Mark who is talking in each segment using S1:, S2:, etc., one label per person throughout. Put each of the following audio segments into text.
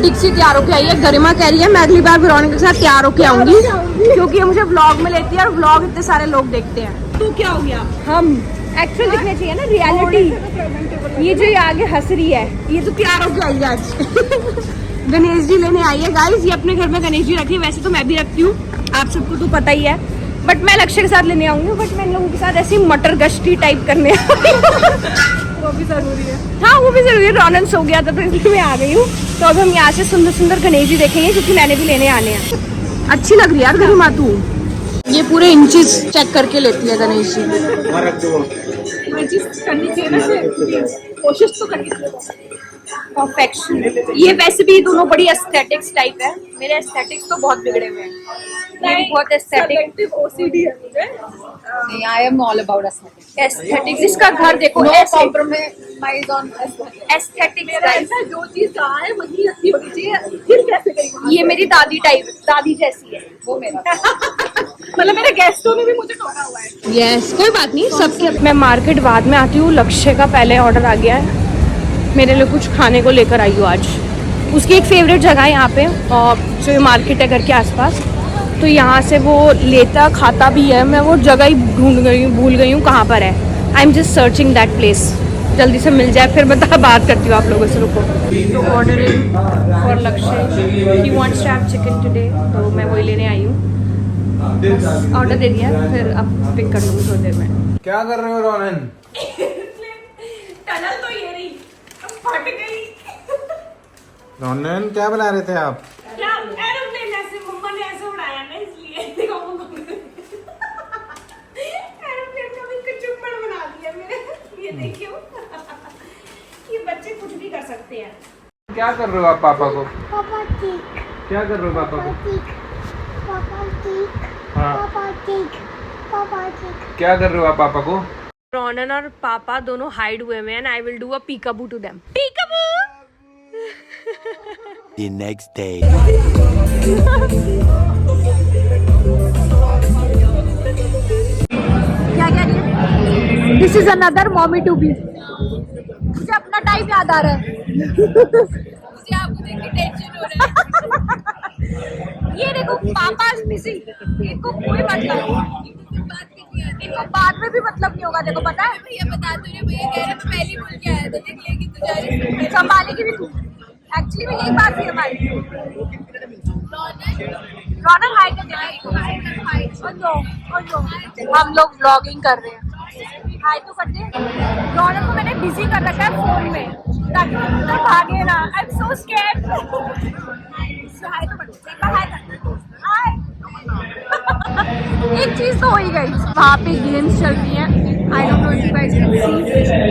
S1: डिक्सी तैयार होके आई है। गरिमा कह रही है मैं अगली बार वेरोनिका के साथ तैयार होके आऊंगी क्योंकि ये मुझे व्लॉग में लेती है और व्लॉग इतने सारे लोग देखते हैं। तो क्या हो गया, हम एक्चुअल दिखने चाहिए ना, रियलिटी। ये जो ये आगे हंस रही है ये तो तैयार होके आई है आज। गणेश जी लेने आई है गाइस। ये अपने घर में गणेश जी रखी है, वैसे तो मैं भी रखती हूँ, आप सबको तो पता ही है, बट मैं लक्ष्य के साथ लेने आऊंगी। बट मैं इन लोगों के साथ ऐसी मटर गश्ती टाइप करने वो भी जरूरी है। हाँ वो भी जरूरी है, रौनन सो गया था तो इसलिए मैं आ गई हूँ। तो अब हम यहाँ से सुंदर सुंदर गणेश जी देखेंगे क्योंकि मैंने भी लेने आने हैं। अच्छी लग रही है यार गरिमा तू, ये पूरे इंचेस चेक करके लेती है गणेश जी। कोशिश तो करनी चाहिए परफेक्शन। ये वैसे भी दोनों बड़ी एस्थेटिक्स टाइप है, मेरे एस्थेटिक्स तो बहुत बिगड़े हुए हैं। मेरी बहुत एस्थेटिक ओसीडी है मुझे।
S2: नहीं, I am all about aesthetics.
S1: Aesthetics, इसका घर देखो,
S2: No
S1: ऐसे
S2: compromise on aesthetics.
S1: एस्थेटिक्स
S3: ऐसा जो चीज कहाँ है वही अच्छी होनी चाहिए, फिर कैसे गई।
S1: ये मेरी दादी टाइप, दादी जैसी है
S2: वो मेरा
S3: मतलब मेरे गेस्टों ने भी मुझे टोका हुआ है।
S1: यस कोई बात नहीं, सबके। मैं मार्केट बाद में आती हूँ, लक्ष्य का पहले ऑर्डर आ गया है, मेरे लिए कुछ खाने को लेकर आई हूँ आज। उसकी एक फेवरेट जगह है यहाँ पे, और जो मार्केट है घर के आसपास, तो यहाँ से वो लेता खाता भी है। मैं वो जगह ही भूल गई हूँ कहाँ पर है। I am just searching that place, जल्दी से मिल जाए फिर बता बात करती हूँ आप लोगों से। रुको। तो ordering for Lakshya, he wants to have chicken today, तो मैं वही लेने आई हूँ। ऑर्डर दे दिया, फिर अब पिक कर लूँगी थोड़ी देर में।
S4: क्या कर रहे हो रोनन?
S3: टनल तो ये रही, फट गई।
S4: रोनन क्या बना रहे थे आप?
S3: क्या एरोप्लेन ऐसे मम्मा ने ऐसे उड़ाया ना, इसलिए देखो एरोप्लेन का भी कचुम्बर बना दिया मेरे। ये देखियो ये बच्चे कुछ भी कर सकते हैं।
S4: क्या कर रहे हो आप पापा को?
S5: पापा ठीक,
S4: क्या कर रहे हो पापा को?
S5: ठीक, पापा ठीक,
S4: हाँ
S5: पापा ठीक, पापा ठीक।
S4: क्या कर रहे हो आप पापा को?
S1: रोनन और पापा दोनों हाइड हुए हैं, and I will do a peekaboo to them. Peekaboo.
S6: The next day.
S1: क्या कह रही है? This is another mommy to be. मुझे अपना टाइम याद आ रहा है। मुझे आपको देख के टेंशन हो रहा है। ये देखो पापा इज मिसिंग, इनको कोई मतलब नहीं, इनको बाद में भी मतलब नहीं होगा। देखो पता है भैया, बता दो रे भैया, कह रहे मैं पहली बोल के आया था, देख लेगी तू, जा रही संभालेगी भी तू। एक्चुअली में यही बात थी हमारी। रौनक हाई कर दे, हम लोग व्लॉगिंग कर रहे हैं, हाई तो कर दे। रौनक को मैंने बिजी कर रखा है फोन में ताकि उधर भागे ना। I am so scared. High तो कर दे, एक बार हाई कर, हाय। एक चीज तो हो ही गई, वहाँ पे गेम्स चल रही हैं। I don't know if you guys can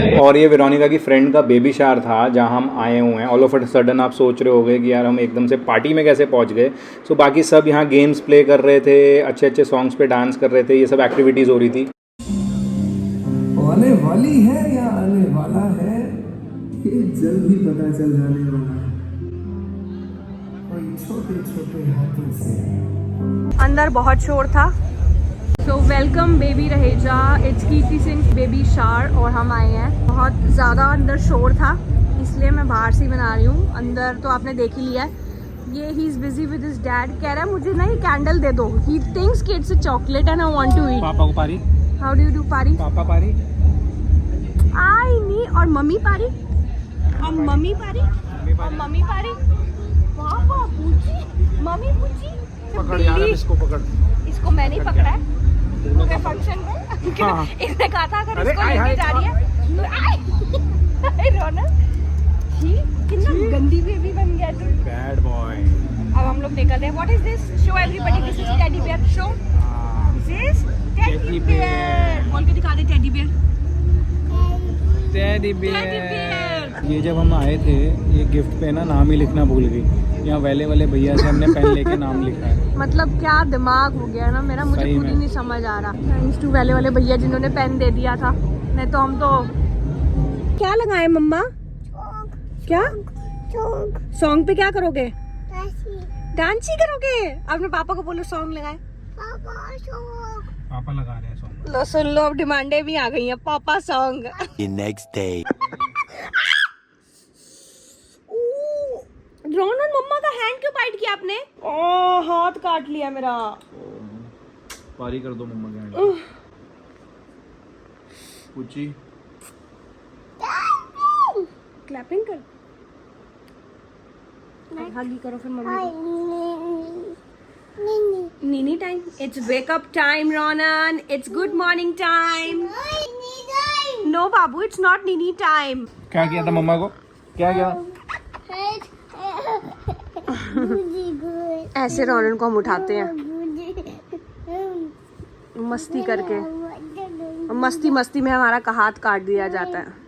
S1: see.
S4: और ये वेरोनिका की फ्रेंड का बेबी शावर था जहाँ हम आए हुए हैं। ऑल ऑफ अ सडन आप सोच रहे होगे कि यार हम एकदम से पार्टी में कैसे पहुँच गए। सो बाकी सब यहाँ गेम्स प्ले कर रहे थे, अच्छे अच्छे सॉन्ग्स पे डांस कर रहे थे, ये सब एक्टिविटीज़ हो रही थी।
S7: आने वाली है या आने वाला है, ये जल्द ही पता चल जाने वाला है। कोई छोटे छोटे हाथों से।
S1: अंदर बहुत शोर था। So welcome baby Raheja, it's Kirti Singh baby शार, और हम आए हैं। बहुत ज़्यादा अंदर शोर था इसलिए मैं बाहर से ही बना रही हूँ। अंदर तो आपने देख ही लिया है। ये he is busy with his dad. कह रहा है मुझे ना ये कैंडल दे दो। ही थिंक्स कि it's a chocolate and I want to eat.
S4: पापा को पारी?
S1: हाउ डू यू डू पारी?
S4: पापा पारी?
S1: आई नी। और मम्मी पारी? और मम्मी पारी? और मम्मी पारी? पापा पूछी, मम्मी पूछी।
S4: पकड़ यार, इसको पकड़।
S1: इसको मैंने ही पकड़ा है फंक्शन में।
S4: हाँ।
S1: इसने कहा था अगर
S4: अरे
S1: इसको
S4: आय,
S1: लेके
S4: आय,
S1: जा रही है। आय रौनक, छी कितना गंदी बेबी बन गया तू।
S4: Bad boy.
S1: अब हम लोग निकल रहे हैं। What is this? Show everybody, this is teddy bear. Show this is teddy bear. बोल के दिखा दे टेडी बियर।
S4: Teddy
S1: bear.
S4: ये जब हम आए थे ये गिफ्ट पे ना नाम ही लिखना भूल गई। यहाँ वाले भैया से हमने पेन लेके नाम लिखा है।
S1: मतलब क्या दिमाग हो गया ना मेरा, मुझे
S4: सही
S1: खुद ही
S4: में।
S1: नहीं समझ आ रहा। थैंक्स टू वाले भैया जिन्होंने पेन दे दिया था, नहीं तो हम तो। क्या लगाए मम्मा? क्या सॉन्ग पे क्या करोगे? डांस ही करोगे? अपने पापा को बोलो सॉन्ग लगाए।
S4: पापा लगा रहे हैं सॉन्ग।
S1: लो सुन लो, अब डिमांडे भी आ गई हैं। पापा song.
S6: The next day.
S1: Ronan मम्मा का हैंड क्यों बाइट किया आपने? ओह हाथ काट लिया मेरा।
S4: पारी कर दो मम्मा के हैंड। पूछी
S1: क्लैपिंग कर, हगी करो फिर मम्मी। नीनी time, it's wake up time Ronan, it's good morning time. No बाबू, इट्स नॉट नीनी टाइम।
S4: क्या किया था मम्मा को? क्या किया?
S1: ऐसे रोनन को हम उठाते हैं मस्ती करके, और मस्ती मस्ती में हमारा हाथ काट दिया जाता है।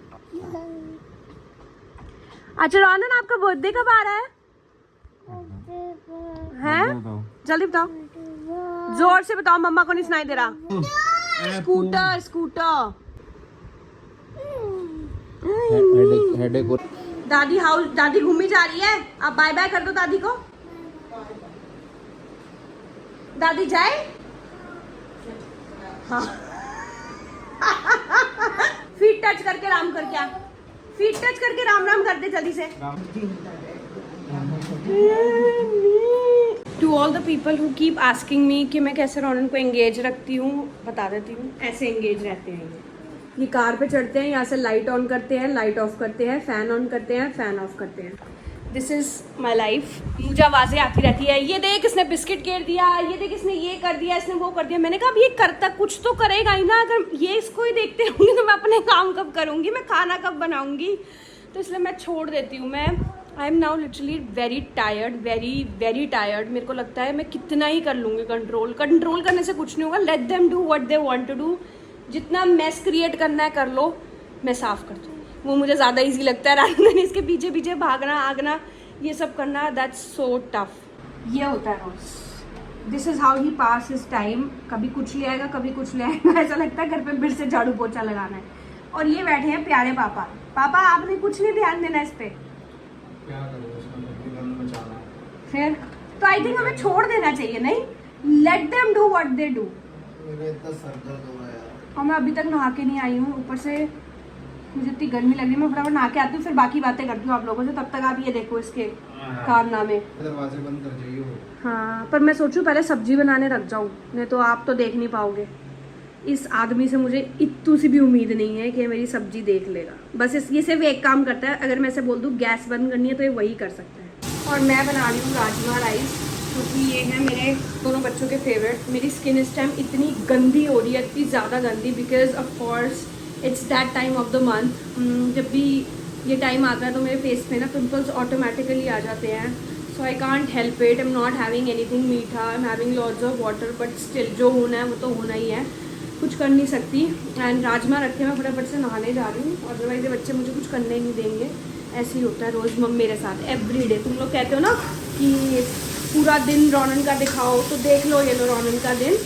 S1: अच्छा रोनन, आपका बर्थडे कब आ रहा है? हैं? जल्दी बताओ, जोर से बताओ, मम्मा को नहीं सुनाई दे रहा। Scooter scooter. दादी हाउस, दादी घूमी जा रही है, आप बाय बाय कर दो दादी को। दादी जाए? हाँ। फीट टच करके राम कर, क्या फीट टच करके राम राम कर दे जल्दी से। To all the people who keep asking me कि मैं कैसे रोनन को एंगेज रखती हूँ, बता देती हूँ। ऐसे एंगेज रहते हैं ये कार पे चढ़ते हैं, यहाँ से लाइट ऑन करते हैं, लाइट ऑफ करते हैं, फैन ऑन करते हैं, फैन ऑफ करते हैं। This is my life. मुझे आवाज़ें आती रहती है, ये देख इसने बिस्किट गिर दिया, ये देख इसने ये कर दिया, इसने वो कर दिया। मैंने कहा अब ये करता कुछ तो करेगा ही ना, अगर ये इसको ही देखते होंगे तो मैं अपने काम कब करूँगी, मैं खाना कब बनाऊँगी। तो इसलिए मैं छोड़ देती हूँ। मैं I am now literally very tired, very very tired. मेरे को लगता है मैं कितना ही कर लूँगी कंट्रोल करने से कुछ नहीं होगा। Let them do what they want to do. जितना मेस क्रिएट करना है कर लो, मैं साफ कर दूँ, वो मुझे ज़्यादा इजी लगता है rather than इसके पीछे पीछे भागना आगना, ये सब करना। That's so tough. ये होता है रोज। This is how he pass his time. कभी कुछ ले आएगा, कभी कुछ ले आएगा। ऐसा लगता है घर पे फिर से झाड़ू पोछा लगाना है। और ये बैठे हैं प्यारे पापा। पापा आपने कुछ नहीं ध्यान देना इस पे।
S4: क्या करूँ, उसमें गंद मचाना है।
S1: फिर तो आई थिंक हमें छोड़ देना चाहिए, नहीं? Late them do what they do.
S7: मेरा इतना सर दर्द हो रहा है यार।
S1: और मैं अभी तक नहा के नहीं आई हूँ, ऊपर से मुझे इतनी गर्मी लग रही है। मैं फटाफट नहा के आती हूँ, फिर बाकी बातें करती हूँ आप लोगों से। तब तक आप ये देखो इसके कारनामे।
S7: दरवाजे बंद कर जाइए।
S1: हाँ, पर मैं सोचूं पहले सब्जी बनाने रख जाऊँ, नहीं तो आप तो देख नहीं पाओगे। इस आदमी से मुझे इतनी सी भी उम्मीद नहीं है कि मेरी सब्जी देख लेगा। बस ये सिर्फ एक काम करता है, अगर मैं ऐसे बोल दूँ गैस बंद करनी है तो ये वही कर सकता है। और मैं बना रही हूँ राजमा राइस, क्योंकि ये है मेरे दोनों बच्चों के फेवरेट। मेरी स्किन इस टाइम इतनी गंदी हो रही है, इतनी ज़्यादा गंदी, because of course it's that time of the month. जब भी ये टाइम आता है तो मेरे फेस पे ना पिंपल्स ऑटोमेटिकली आ जाते हैं। सो I can't help it. I am not having anything मीठा, I am having lots of water, but still जो होना है वो तो होना ही है, कुछ कर नहीं सकती। एंड राजमा रखे मैं फटाफट से नहाने जा रही हूँ, अदरवाइज ये बच्चे मुझे कुछ करने ही नहीं देंगे। ऐसे ही होता है रोज़ मेरे साथ, एवरी डे। तुम लोग कहते हो ना कि पूरा दिन रोनन का दिखाओ, तो देख लो ये लो रोनन का दिन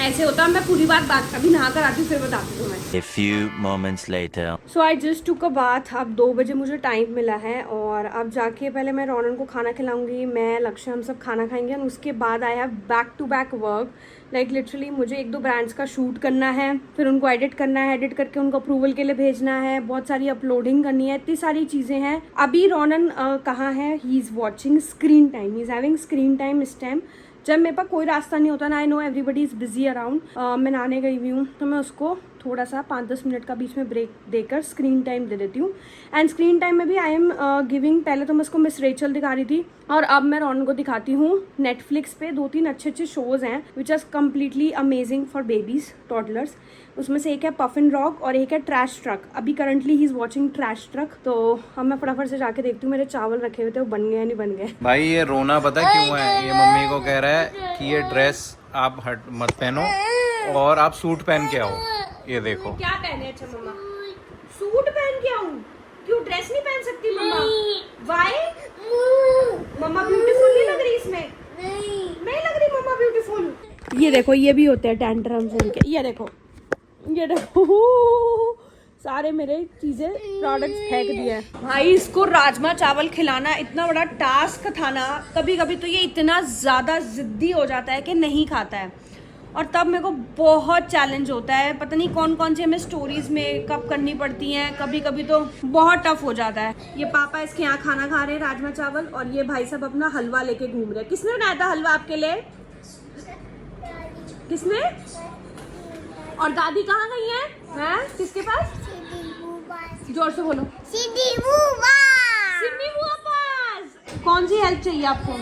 S1: ऐसे होता है। मैं पूरी बात अभी नहा कर आती हूँ, फिर बताती हूँ मैं।
S6: A few moments later.
S1: So I just took a bath. अब 2 बजे मुझे टाइम मिला है, और अब जाके पहले मैं रोनन को खाना खिलाऊंगी, मैं लक्ष्य हम सब खाना खाएंगे, और उसके बाद I have back to back work. Like literally मुझे 1-2 ब्रांड्स का शूट करना है, फिर उनको एडिट करना है, एडिट करके उनको अप्रूवल के लिए भेजना है, बहुत सारी अपलोडिंग करनी है, इतनी सारी चीज़ें हैं। अभी रोनन कहाँ है? ही is watching screen time, he is having screen time इस टाइम। जब मेरे पास कोई रास्ता नहीं होता ना, I know everybody is busy around, मैं नहाने गई हुई हूँ तो मैं उसको थोड़ा सा 5-10 मिनट का बीच में ब्रेक देकर स्क्रीन टाइम दे देती हूँ। एंड स्क्रीन टाइम में भी आई एम गिविंग, पहले तो मैं उसको मिस रेचल दिखा रही थी, और अब मैं रोनन को दिखाती हूँ नेटफ्लिक्स पे 2-3 अच्छे शोज़ हैं which are completely amazing for babies, toddlers. उसमें से एक है पफिन रॉक और एक है ट्रैश ट्रक। अभी currently he is watching Trash Truck. तो अब मैं फटाफट से जाके देखती हूँ मेरे चावल रखे हुए थे वो बन गए या नहीं बन गए।
S4: भाई ये रोना पता क्यों है? ये मम्मी को कह रहा है कि ये ड्रेस आप मत पहनो और आप सूट पहन के आओ। ये देखो
S1: क्या पहने? अच्छा मम्मा सूट पहन के आऊँ? क्यों ड्रेस नहीं पहन सकती मम्मा? वाई? मम्मा ब्यूटीफुल नहीं लग रही इसमें? नहीं लग रही मम्मा ब्यूटीफुल? ये देखो, ये भी होते हैं टेंट्रम्स इनके। ये देखो सारे मेरे चीजें प्रोडक्ट्स फेंक दिए हैं। भाई इसको राजमा चावल खिलाना इतना बड़ा टास्क था ना। कभी कभी तो ये इतना ज़्यादा ज़िद्दी हो जाता है कि नहीं खाता है, और तब मेरे को बहुत चैलेंज होता है, पता नहीं कौन कौन सी हमें स्टोरीज में कब करनी पड़ती हैं, कभी कभी तो बहुत टफ हो जाता है। ये पापा इसके यहाँ खाना खा रहे हैं, राजमा चावल, और ये भाई साहब अपना हलवा लेके घूम रहे हैं। किसने बनाया था हलवा आपके लिए? किसने? और दादी कहाँ गई हैं? किसके पास? जोर से बोलो। सिद्धि बुआ पास। कौन सी हेल्प चाहिए आपको?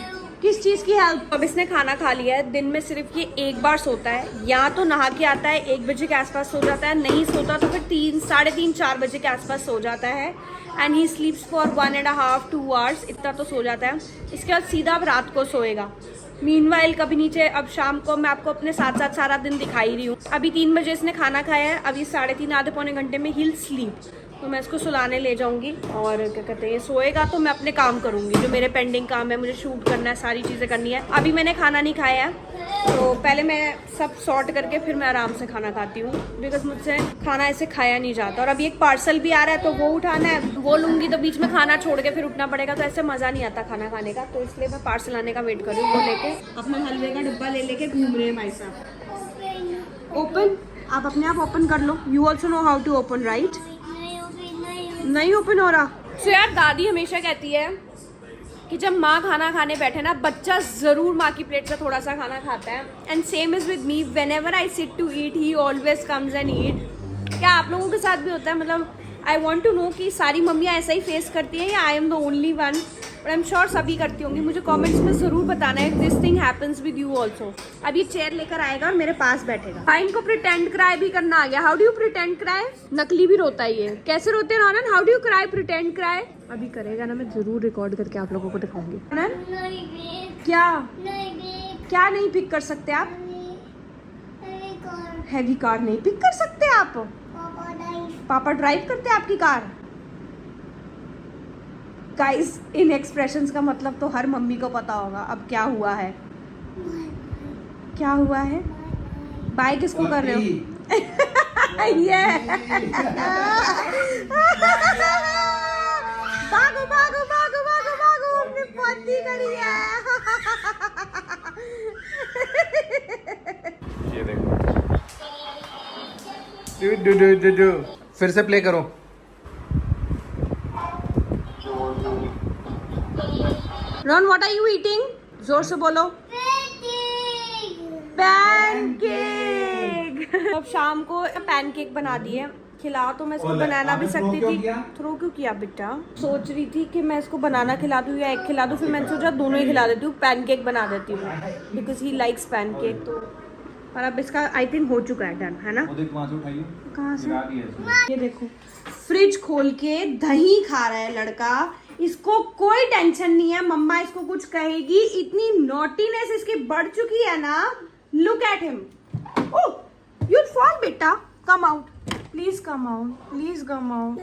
S1: किस चीज की हेल्प? अब इसने खाना खा लिया है। दिन में सिर्फ ये एक बार सोता है, या तो नहा के आता है 1 बजे के आसपास सो जाता है, नहीं सोता तो फिर 3, साढ़े 3, 4 बजे के आसपास सो जाता है। And he स्लीप्स for 1.5 to 2 hours, इतना तो सो जाता है। इसके बाद सीधा अब रात को सोएगा। मीनवाइल कभी नीचे, अब शाम को मैं आपको अपने साथ साथ सारा दिन दिखाई रही हूँ। अभी 3 बजे इसने खाना खाया है, अभी 3:30 आधे पौने घंटे में हिल स्लीप। तो मैं इसको सुलाने ले जाऊंगी और क्या कहते हैं, ये सोएगा तो मैं अपने काम करूंगी, जो मेरे पेंडिंग काम है, मुझे शूट करना है, सारी चीज़ें करनी है। अभी मैंने खाना नहीं खाया है, तो पहले मैं सब सॉर्ट करके फिर मैं आराम से खाना खाती हूँ, बिकॉज मुझसे खाना ऐसे खाया नहीं जाता। और अभी एक पार्सल भी आ रहा है तो वो उठाना है, वो लूँगी तो बीच में खाना छोड़ के फिर उठना पड़ेगा, तो ऐसे मज़ा नहीं आता खाना खाने का। तो इसलिए मैं पार्सल आने का वेट कर रही हूँ। वो लेके अपना हलवे का डिब्बा ले लेके घूम रहे हैं भाई साहब। ओपन, आप अपने आप ओपन कर लो। You also know how to open, right? नहीं ओपन हो रहा। तो यार दादी हमेशा कहती है कि जब माँ खाना खाने बैठे ना, बच्चा जरूर माँ की प्लेट से थोड़ा सा खाना खाता है। And same is with me, whenever I sit to eat he always comes and eat. क्या आप लोगों के साथ भी होता है? मतलब आई वॉन्ट टू नो कि सारी मम्मियाँ ऐसा ही फेस करती हैं या I am the only one? But I am sure सभी करती होंगी। मुझे कमेंट्स में ज़रूर बताना है this thing happens with you also. अब ये चेयर लेकर आएगा और मेरे पास बैठेगा। फाइन को प्रिटेंड क्राई भी करना आ गया। How do you pretend cry? नकली भी रोता है ये। कैसे रोते हैं Ronan? How do you cry, pretend cry? अभी करेगा ना, मैं ज़रूर रिकॉर्ड करके आप लोगों को दिखाऊंगी। क्या क्या नहीं पिक कर सकते आप? हैवी कार नहीं पिक कर सकते आप? पापा ड्राइव करते हैं आपकी कार? गाइस, इन एक्सप्रेशंस का मतलब तो हर मम्मी को पता होगा। अब क्या हुआ है? क्या हुआ है? बाय किसको कर रहे हो? ये भागो भागो भागो भागो भागो, हमने पॉटी करी है।
S4: ये देखो, फिर से प्ले करो।
S1: Ron, what are you eating? जोर से बोलो। पैनकेक। अब शाम को पैनकेक बना दिए। खिला तो मैं इसको बनाना भी सकती थी। थ्रो क्यों किया बेटा? सोच रही थी कि मैं इसको बनाना खिला दूँ या एग खिला दूँ, फिर मैंने सोचा दोनों ही खिला देती हूँ, पैनकेक बना देती हूँ, बिकॉज ही लाइक्स पैनकेक। तो और अब इसका आई थिंक हो चुका है, डन है ना? कहाँ से? ये देखो, फ्रिज खोल के दही खा रहा है लड़का। इसको कोई टेंशन नहीं है मम्मा इसको कुछ कहेगी, इतनी नॉटीनेस इसकी बढ़ चुकी है ना। Look at him. Oh, you fall बेटा, come out please, come out please, come out.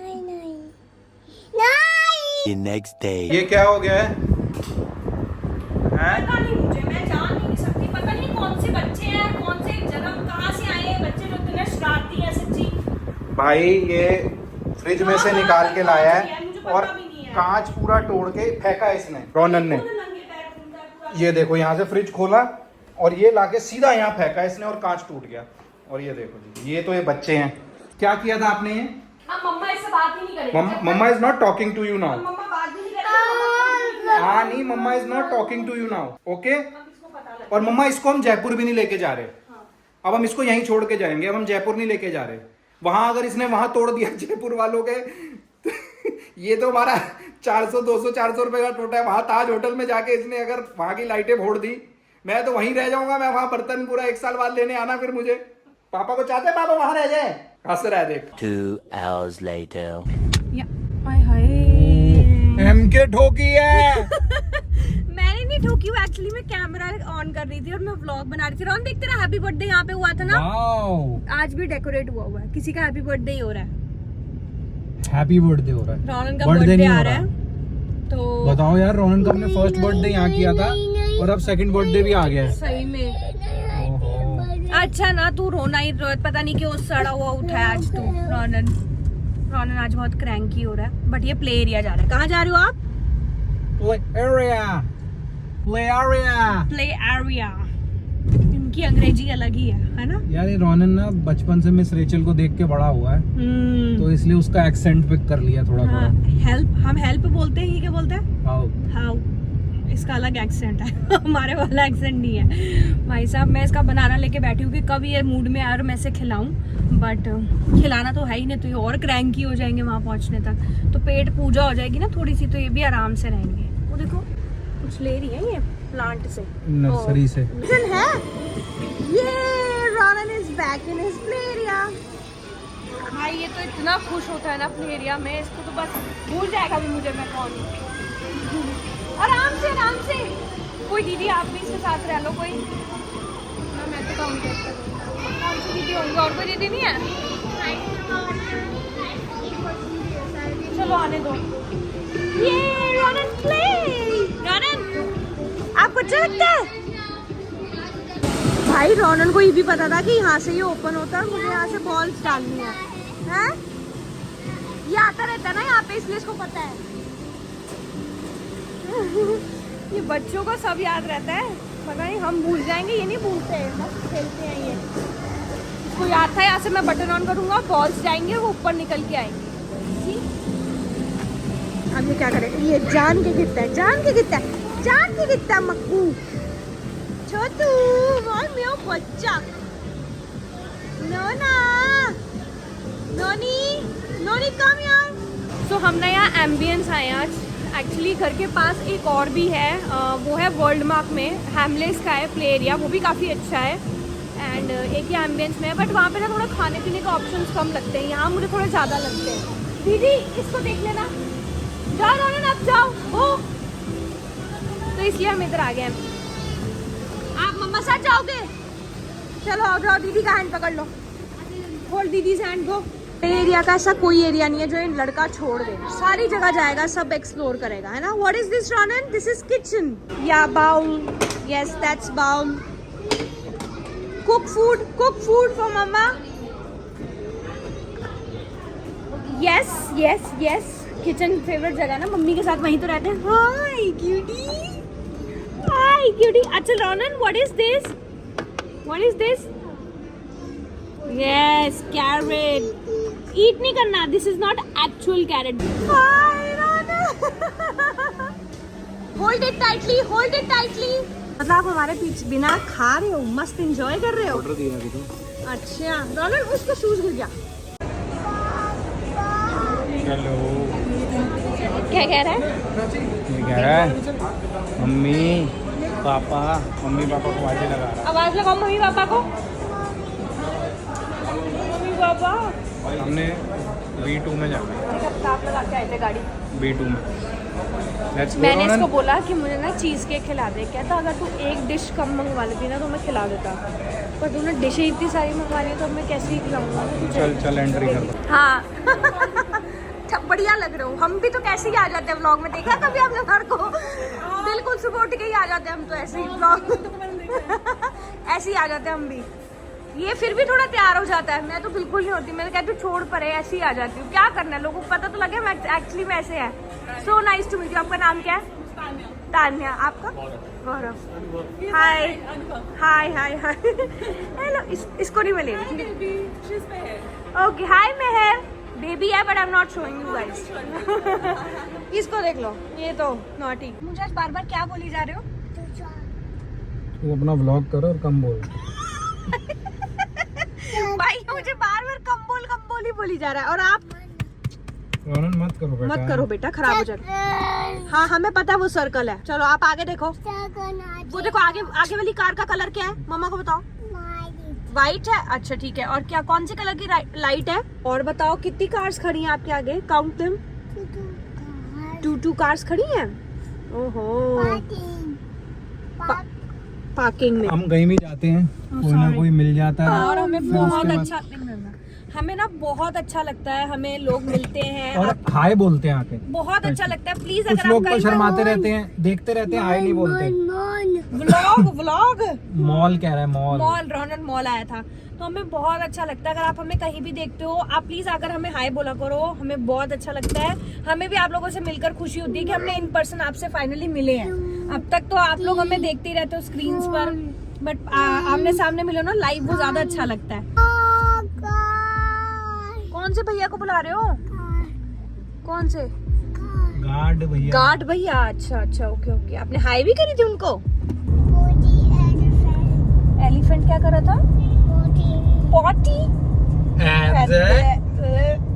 S6: The next day.
S4: ये क्या हो गया है?
S1: पता नहीं मुझे, मैं जान नहीं सकती। पता नहीं कौन से बच्चे हैं, कौन से जन्म कहाँ से आए हैं बच्चे जो इतने शरारती हैं सच्ची।
S4: भाई ये फ्रिज में से निकाल के लाया है और कांच पूरा तोड़ के फेंका इसने, रोनन ने। ये देखो, यहाँ से फ्रिज खोला और ये लाके सीधा यहाँ फेंका इसने और कांच टूट गया। और ये देखो जी, ये तो ये बच्चे हैं। क्या किया था आपने ये?
S1: मम्मा इससे बात ही नहीं करेगी।
S4: मम्मा is not talking to you now.
S1: मम्मा बात भी नहीं करेगी।
S4: हाँ नहीं, मम्मा is not talking to you now, okay? और मम्मा इसको हम जयपुर भी नहीं लेके जा रहे। अब हम इसको यहीं छोड़ के जाएंगे, अब हम जयपुर नहीं लेके जा रहे। वहां अगर इसने वहां तोड़ दिया जयपुर वालों के, ये तो हमारा 400 200 400 रुपए का टोटा है। वहां ताज होटल में जाके इसने अगर वहां की लाइटें फोड़ दी, मैं तो वहीं रह जाऊंगा। मैं वहां बर्तन पूरा 1 साल बाद लेने आना फिर मुझे। पापा को चाहते पापा वहां रह जाए, हंस रहा है देख।
S6: 2 hours later.
S4: एमके ठोकी है।
S1: मैंने नहीं ठोकी हूँ, एक्चुअली मैं कैमरा ऑन कर रही थी और मैं व्लॉग बना रही थी। रॉन, देख तेरा हैप्पी बर्थडे यहाँ पे हुआ था ना। आज भी डेकोरेट हुआ है, किसी का हैप्पी बर्थडे ही हो रहा है।
S8: हैप्पी बर्थडे हो रहा है।
S1: रोनन का बर्थडे आ रहा है तो
S8: बताओ यार, रोनन का हमने फर्स्ट बर्थडे यहाँ किया था और अब सेकंड बर्थडे भी आ गया है।
S1: सही में। अच्छा ना, तू रोना ही पता नहीं क्यों सड़ा हुआ उठा है आज तू। रोनन आज बहुत क्रैंकी हो रहा है। बट ये प्ले एरिया जा रहा है। कहाँ जा रहे हो आप?
S8: Play area.
S1: Play area. इनकी अंग्रेजी अलग ही है ना?
S8: यार ये रोनन ना बचपन से मिस रेचल को देख के बड़ा हुआ है, तो इसलिए उसका एक्सेंट पिक कर लिया थोड़ा थोड़ा।
S1: हम हेल्प बोलते हैं, ये क्या बोलते हैं? हाउ। इसका अलग एक्सेंट है हमारे वाला एक्सेंट नहीं है भाई साहब। मैं इसका बनाना लेके बैठी हूँ कि कब ये मूड में आए और मैं इसे खिलाऊं, बट खिलाना तो है ही नहीं, तो ये और क्रैंकी हो जाएंगे वहाँ पहुँचने तक, तो पेट पूजा हो जाएगी ना थोड़ी सी, तो ये भी आराम से रहेंगे। वो देखो कुछ ले रही है ये प्लांट से,
S8: नर्सरी से
S1: है। ये Ronan is back in his play area. भाई ये तो इतना खुश होता है ना प्ले एरिया में, इसको तो बस भूल जाएगा भी मुझे मैं कौन हूँ। आराम से आराम से। कोई दीदी आप भी इसके साथ रह लो कोई। मैं तो काउंट करता हूँ कौन सी दीदी होंगी, और कोई दीदी नहीं है? चलो आने दो। ये रोनन प्ले। रोनन आपको अच्छा लगता है? भाई रोनन को ये भी पता था कि यहाँ से ये ओपन होता है, मुझे यहाँ से बॉल्स डालनी है, हैं? ये आता रहता है ना यहाँ पे, इसलिए इसको पता है। ये बच्चों को सब याद रहता है, पता नहीं हम भूल जाएंगे, ये नहीं भूलते हैं, मस्त खेलते हैं ये। इसको याद था यहाँ से मैं बटन ऑन करूँगा, बॉल्स जाएंगे, वो ऊपर निकल के आएंगे। अब ये क्या करेगा? ये जान के गिरता है, जान के गिरता है, जान के गिरता है मक्कू। छोटू और मेरा बच्चा नोना, नोनी, नोनी कम यार। सो हमने यहाँ एम्बियंस आए आज। एक्चुअली घर के पास एक और भी है, वो है वर्ल्ड मार्क में, हैमलेस का है प्ले एरिया, वो भी काफ़ी अच्छा है। एंड एक ही एम्बियंस में है, बट वहाँ पे ना थोड़ा खाने पीने का ऑप्शंस कम लगते हैं, यहाँ मुझे थोड़े ज़्यादा लगते हैं। दीदी इसको देख लेना, जाओ रोनन आप जाओ हो, तो इसलिए हम इधर आ गए हैं। आप मम्मा साथ जाओगे? चलो आओ जाओ, दीदी का हैंड पकड़ लो, होल्ड दीदी से हैंड। गो। एरिया का ऐसा कोई एरिया नहीं है जो इन लड़का छोड़ दे, सारी जगह जाएगा, सब एक्सप्लोर करेगा, है ना? What is this Ronan? This is kitchen या bowl? Yes that's bowl. Cook food for मम्मा। Yes yes yes, kitchen favourite जगह ना, मम्मी के साथ वहीं तो रहते हैं। Hi cutie, hi cutie. अच्छा Ronan what is this? What is this? Yes carrot. Eat नहीं करना, this is not actual carrot. Hi Ronan, hold it tightly, hold it tightly. मतलब आप हमारे पीछे बिना खा रहे हो, मस्त एंजॉय कर रहे हो।
S8: ऑर्डर दिया अभी तो।
S1: अच्छा रोनन उसको शूज गिर गया।
S8: हेलो,
S1: क्या कह रहा है?
S8: ये कह रहा है मम्मी पापा को आवाज़ें लगा रहा
S1: आवाज लगाओ मम्मी पापा को। मम्मी पापा
S8: हमने B2 में जाना है,
S1: आप लगा के आए थे गाड़ी।
S8: B2 में। Let's go,
S1: मैंने
S8: रोनन।
S1: इसको बोला कि मुझे ना चीज़ केक खिला दे, कहता अगर तू एक डिश कम मंगवा लेती ना तो मैं खिला देता, पर तूने डिशें इतनी सारी मंगवा ली तो मैं कैसे ही खिलाऊंगा?
S8: चल एंट्री कर दो।
S1: हाँ बढ़िया लग रहे हो। हम भी तो कैसे ही आ जाते हैं व्लॉग में, देखा कभी आपने घर को? बिल्कुल सुबह उठ के ही आ जाते हैं हम तो, ऐसे ही व्लॉग ऐसे ही आ जाते हैं हम भी। ये फिर भी थोड़ा तैयार हो जाता है, मैं तो बिल्कुल नहीं होती, मैं तो कहती हूँ छोड़ परे, ऐसे ही आ जाती हूँ। क्या करना है, लोगों को पता तो लगे मैं एक्चुअली में ऐसे है। So nice to meet you. आपका नाम क्या है? तान्या। आपका? गौरव। हाय हाय हाय हाय। हेलो, इसको नहीं मिलेगी, ठीक है? ओके हाय मेहर। बेबी है but I am not showing you guys. इसको देख लो, ये तो नॉटी। मुझे आज बार बार क्या बोली जा रहे हो?
S8: तू अपना व्लॉग करो और कम बोल।
S1: भाई मुझे बार बार कम बोल ही बोली जा रहा है, और आप
S8: रोनन मत करो बेटा,
S1: मत करो बेटा, खराब हो जाएगा। हाँ हमें पता है वो सर्कल है। चलो आप आगे देखो, वो देखो आगे वाली कार का कलर क्या है, मम्मा को बताओ। वाइट है, अच्छा ठीक है। और क्या कौन से कलर की लाइट है? और बताओ कितनी कार्स खड़ी हैं आपके आगे? Count them. 2 कार्स खड़ी हैं। ओहो, पार्किंग में।
S8: हम कहीं भी जाते हैं कोई ना कोई मिल जाता है,
S1: और हमें बहुत अच्छा, हमें ना बहुत अच्छा लगता है, हमें लोग मिलते हैं
S8: और हाय बोलते हैं आके,
S1: बहुत अच्छा लगता है। प्लीज
S8: कुछ
S1: अगर
S8: लोग
S1: आप
S8: तो शर्माते रहते हैं, देखते रहते हैं, हाय नहीं बोलते।
S1: व्लॉग
S8: मॉल कह रहा है, मॉल
S1: रोनन मॉल आया था, तो हमें बहुत अच्छा लगता है। अगर आप हमें कहीं भी देखते हो, आप प्लीज आकर हमें हाय बोला करो, हमें बहुत अच्छा लगता है। हमें भी आप लोगों से मिलकर खुशी होती है कि हमने इन पर्सन आपसे फाइनली मिले हैं। अब तक तो आप लोग हमें देखते ही रहते हो स्क्रीन्स पर, बट आमने सामने मिलो ना लाइव वो ज्यादा अच्छा लगता है। कौन से भैया को बुला रहे हो? कौन से?
S8: गार्ड भैया।
S1: गार्ड भैया, अच्छा अच्छा, ओके ओके। आपने हाई भी करी थी उनको? एलिफेंट क्या कर रहा था? पॉटी।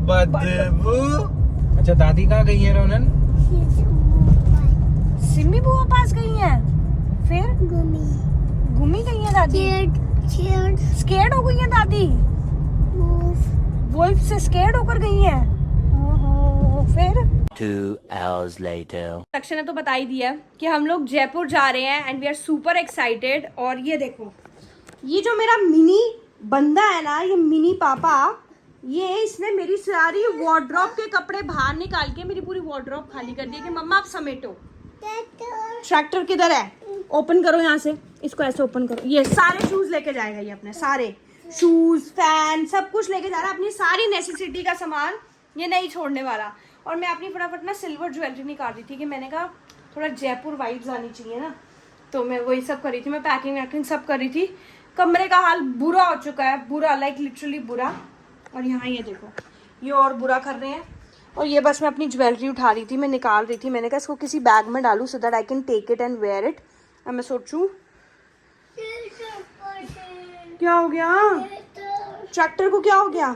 S8: बदबू। अच्छा दादी कहाँ गई है रोनन?
S1: सिमी बुआ पास गई हैं। फिर घूमी गई हैं दादी। स्केर्ड हो गई हैं दादी। वुल्फ से स्केर्ड होकर गई हैं। ओहो, फिर
S6: 2 hours later.
S1: लक्ष्य ने तो बता ही दिया कि हम लोग जयपुर जा रहे हैं and we are super excited. और ये देखो, ये जो मेरा मिनी बंदा है ना, ये मिनी पापा, ये इसने मेरी सारी वार्डरोब के कपड़े बाहर निकाल के मेरी पूरी वार्डरोब खाली कर दी कि मम्मा आप समेटो। ट्रैक्टर किधर है? ओपन करो यहाँ से, इसको ऐसे ओपन करो। ये सारे शूज लेके जाएगा, ये अपने सारे शूज, फैन, सब कुछ लेके जा रहा है, अपनी सारी नेसेसिटी का सामान ये नहीं छोड़ने वाला। और मैं अपनी फटाफट ना सिल्वर ज्वेलरी निकाल रही थी कि मैंने कहा थोड़ा जयपुर वाइब्स आनी चाहिए ना, तो मैं वही सब कर रही थी। मैं पैकिंग वैकिंग सब कर रही थी। कमरे का हाल बुरा हो चुका है, बुरा, लाइक लिटरली बुरा। और यहाँ ये देखो, ये और बुरा कर रहे हैं। और ये बस मैं अपनी ज्वेलरी उठा रही थी, मैं निकाल रही थी। मैंने कहा इसको किसी बैग में डालूं so that I can take it and wear it. अब मैं सोचूं क्या हो गया ट्रैक्टर को, क्या हो गया?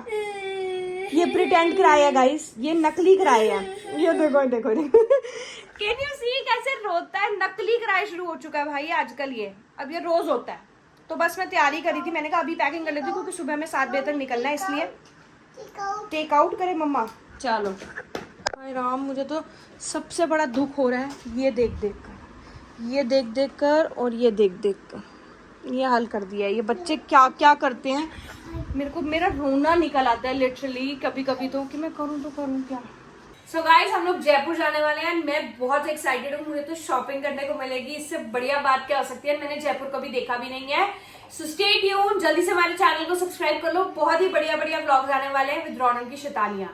S1: ये प्रिटेंड कराया है गाइस, ये नकली कराए हैं। ये देखो देखो देखो, कैन यू सी कैसे रोता है? नकली कराए शुरू हो चुका है भाई आजकल ये, अब ये रोज होता है। तो बस मैं तैयारी करी थी, मैंने कहा अभी पैकिंग कर लेती हूँ क्योंकि सुबह में 7 बजे तक निकलना है, इसलिए टेक आउट करे मम्मा। चलो हाय राम, मुझे तो सबसे बड़ा दुख हो रहा है ये देख देख कर, ये देख देख कर और ये देख देख कर। ये हाल कर दिया है, ये बच्चे क्या क्या करते हैं। मेरे को मेरा रोना निकल आता है लिटरली कभी कभी तो, कि मैं करूँ तो करूँ क्या। सो गाइस, हम लोग जयपुर जाने वाले हैं। मैं बहुत एक्साइटेड हूँ, मुझे तो शॉपिंग करने को मिलेगी, इससे बढ़िया बात क्या हो सकती है। मैंने जयपुर कभी देखा भी नहीं है। सो स्टे ट्यून, जल्दी से हमारे चैनल को सब्सक्राइब कर लो, बहुत ही बढ़िया बढ़िया व्लॉग्स आने वाले हैं विद रौनक की शैतानियां।